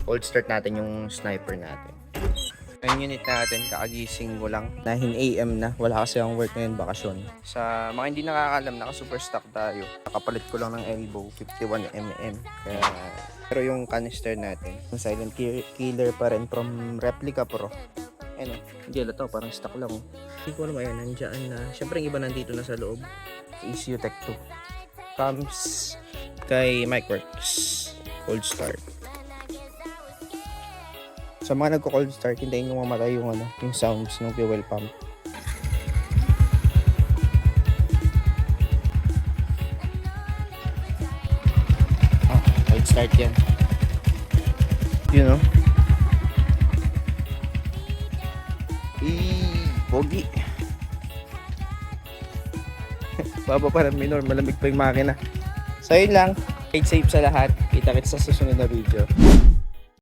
Cold start natin yung sniper natin. Yung unit natin, kakagising ko lang. 9 AM na. Wala kasi ang work ngayon, bakasyon. Sa mga hindi nakakalam, naka-super stock tayo. Nakapalit ko lang ng elbow, 51mm. Kaya, pero yung canister natin, yung silent killer pa rin from Replica Pro. Ayun o, hindi to, parang stock lang. Hindi ko alam, ayun, nandiyan na. Siyempre, yung iba nandito na sa loob. ECU Tech 2. Comes kay Micworks. Cold start. Sa mga nagko-cold start, hintayin nyo mamatay yung, yung sounds ng fuel pump. Oh, cold start yan. You know? Pogi. Baba pa ng minor, malamig pa yung makina. So yun lang. Stay safe sa lahat. Kita-kits sa susunod na video.